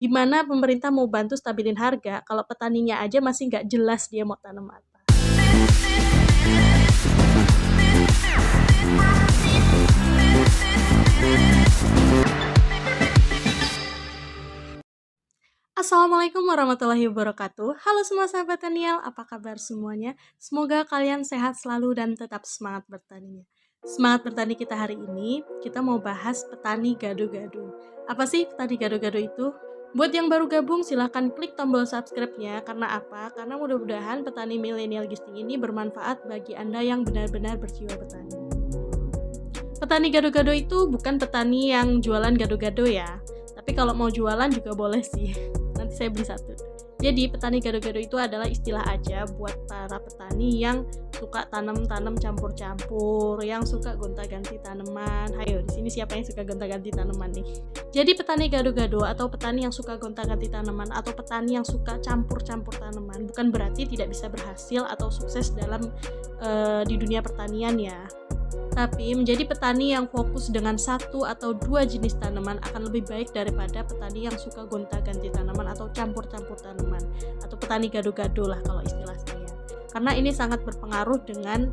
Gimana pemerintah mau bantu stabilin harga kalau petaninya aja masih nggak jelas dia mau tanam apa. Assalamualaikum warahmatullahi wabarakatuh. Halo semua sahabat Taniel, apa kabar semuanya? Semoga kalian sehat selalu dan tetap semangat bertaninya. Semangat bertani kita hari ini, kita mau bahas petani gado-gado. Apa sih petani gado-gado itu? Buat yang baru gabung, silahkan klik tombol subscribe-nya. Karena apa? Karena mudah-mudahan petani milenial gisting ini bermanfaat bagi Anda yang benar-benar berjiwa bertani. Petani gado-gado itu bukan petani yang jualan gado-gado ya. Tapi kalau mau jualan juga boleh sih. Nanti saya beli satu. Jadi petani gado-gado itu adalah istilah aja buat para petani yang suka tanam-tanam campur-campur, yang suka gonta-ganti tanaman. Ayo, di sini siapa yang suka gonta-ganti tanaman nih? Jadi petani gado-gado atau petani yang suka gonta-ganti tanaman atau petani yang suka campur-campur tanaman bukan berarti tidak bisa berhasil atau sukses dalam di dunia pertanian ya. Tapi menjadi petani yang fokus dengan satu atau dua jenis tanaman akan lebih baik daripada petani yang suka gonta-ganti tanaman atau campur-campur tanaman, atau petani gado-gado lah kalau istilah saya. Karena ini sangat berpengaruh dengan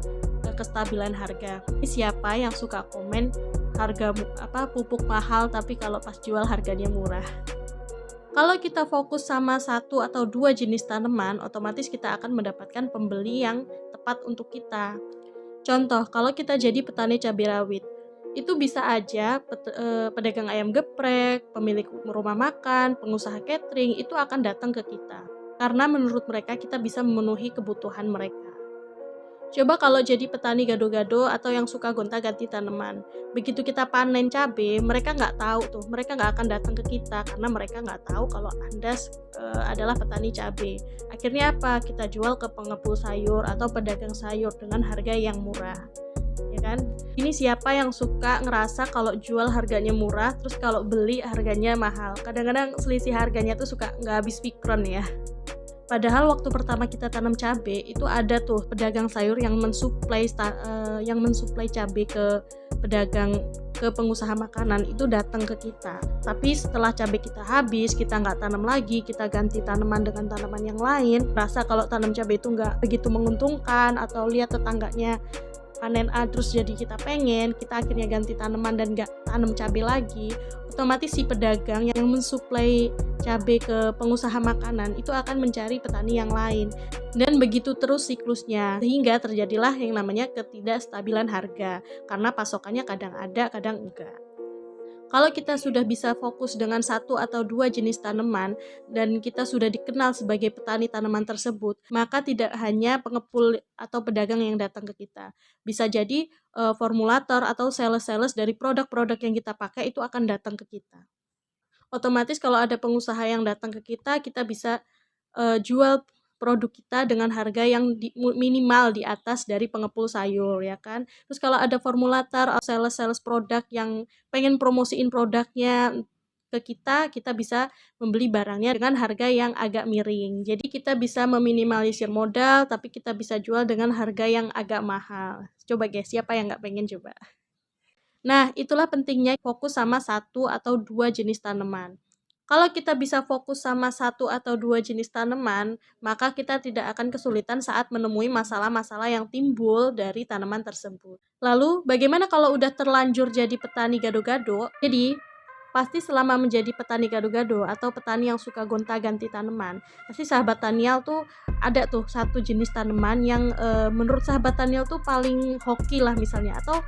kestabilan harga. Siapa yang suka komen harga pupuk mahal tapi kalau pas jual harganya murah? Kalau kita fokus sama satu atau dua jenis tanaman, otomatis kita akan mendapatkan pembeli yang tepat untuk kita. Contoh, kalau kita jadi petani cabai rawit, itu bisa aja pedagang ayam geprek, pemilik rumah makan, pengusaha catering, itu akan datang ke kita. Karena menurut mereka kita bisa memenuhi kebutuhan mereka. Coba kalau jadi petani gado-gado atau yang suka gonta-ganti tanaman. Begitu kita panen cabai, mereka nggak tahu tuh, mereka nggak akan datang ke kita karena mereka nggak tahu kalau Anda adalah petani cabai. Akhirnya apa? Kita jual ke pengepul sayur atau pedagang sayur dengan harga yang murah. Ya kan? Ini siapa yang suka ngerasa kalau jual harganya murah, terus kalau beli harganya mahal. Kadang-kadang selisih harganya tuh suka nggak habis pikron ya. Padahal waktu pertama kita tanam cabai itu ada tuh pedagang sayur yang mensuplai cabai ke pedagang, ke pengusaha makanan itu datang ke kita. Tapi setelah cabai kita habis, kita nggak tanam lagi, kita ganti tanaman dengan tanaman yang lain. Rasa kalau tanam cabai itu nggak begitu menguntungkan, atau lihat tetangganya panen A terus jadi kita pengen, kita akhirnya ganti tanaman dan nggak tanam cabai lagi. Otomatis si pedagang yang mensuplai cabai ke pengusaha makanan itu akan mencari petani yang lain, dan begitu terus siklusnya, sehingga terjadilah yang namanya ketidakstabilan harga karena pasokannya kadang ada kadang enggak. Kalau kita sudah bisa fokus dengan satu atau dua jenis tanaman dan kita sudah dikenal sebagai petani tanaman tersebut, maka tidak hanya pengepul atau pedagang yang datang ke kita. Bisa jadi formulator atau sales-sales dari produk-produk yang kita pakai itu akan datang ke kita. Otomatis kalau ada pengusaha yang datang ke kita, kita bisa jual produk kita dengan harga yang minimal di atas dari pengepul sayur, ya kan. Terus kalau ada formulator atau sales produk yang pengen promosiin produknya ke kita, kita bisa membeli barangnya dengan harga yang agak miring. Jadi kita bisa meminimalisir modal, tapi kita bisa jual dengan harga yang agak mahal. Coba guys, siapa yang nggak pengen coba? Nah, itulah pentingnya fokus sama satu atau dua jenis tanaman. Kalau kita bisa fokus sama satu atau dua jenis tanaman, maka kita tidak akan kesulitan saat menemui masalah-masalah yang timbul dari tanaman tersebut. Lalu, bagaimana kalau udah terlanjur jadi petani gado-gado? Jadi, pasti selama menjadi petani gado-gado atau petani yang suka gonta-ganti tanaman, pasti sahabat Taniel tuh ada tuh satu jenis tanaman yang menurut sahabat Taniel tuh paling hoki lah misalnya, atau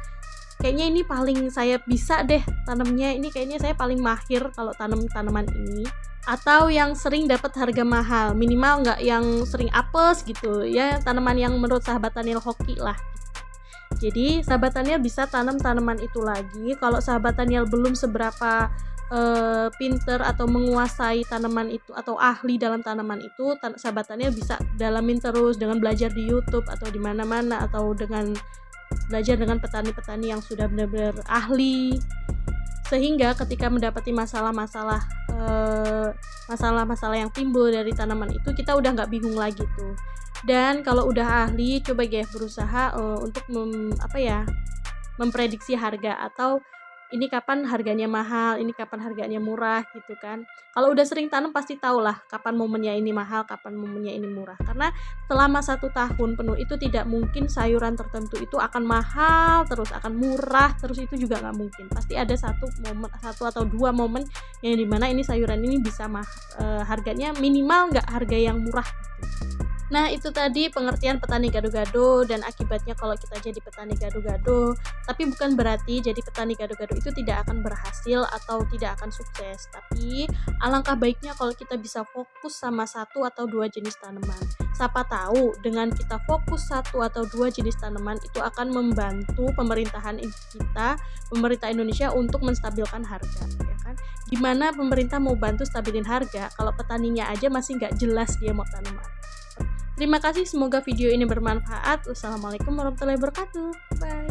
kayaknya ini paling saya bisa deh tanamnya, ini kayaknya saya paling mahir kalau tanam tanaman ini, atau yang sering dapat harga mahal, minimal nggak yang sering apes gitu ya, tanaman yang menurut sahabat Taniel hoki lah. Jadi sahabat Taniel bisa tanam tanaman itu lagi. Kalau sahabat Taniel belum seberapa pinter atau menguasai tanaman itu atau ahli dalam tanaman itu, sahabat Taniel bisa dalamin terus dengan belajar di YouTube atau di mana-mana, atau dengan belajar dengan petani-petani yang sudah benar-benar ahli, sehingga ketika mendapati masalah-masalah yang timbul dari tanaman itu, kita udah nggak bingung lagi tuh. Dan kalau udah ahli, coba guys berusaha untuk memprediksi harga atau ini kapan harganya mahal, ini kapan harganya murah gitu kan. Kalau udah sering tanam pasti tahulah kapan momennya ini mahal, kapan momennya ini murah. Karena selama 1 tahun penuh itu tidak mungkin sayuran tertentu itu akan mahal terus, akan murah terus, itu juga nggak mungkin. Pasti ada satu atau 2 momen yang dimana ini sayuran ini bisa harganya minimal nggak harga yang murah gitu. Nah, itu tadi pengertian petani gado-gado dan akibatnya kalau kita jadi petani gado-gado. Tapi bukan berarti jadi petani gado-gado itu tidak akan berhasil atau tidak akan sukses. Tapi alangkah baiknya kalau kita bisa fokus sama 1 atau 2 jenis tanaman. Siapa tahu dengan kita fokus 1 atau 2 jenis tanaman itu akan membantu pemerintah Indonesia untuk menstabilkan harga, ya kan? Gimana pemerintah mau bantu stabilin harga kalau petaninya aja masih nggak jelas dia mau tanam apa. Terima kasih, semoga video ini bermanfaat. Wassalamualaikum warahmatullahi wabarakatuh. Bye.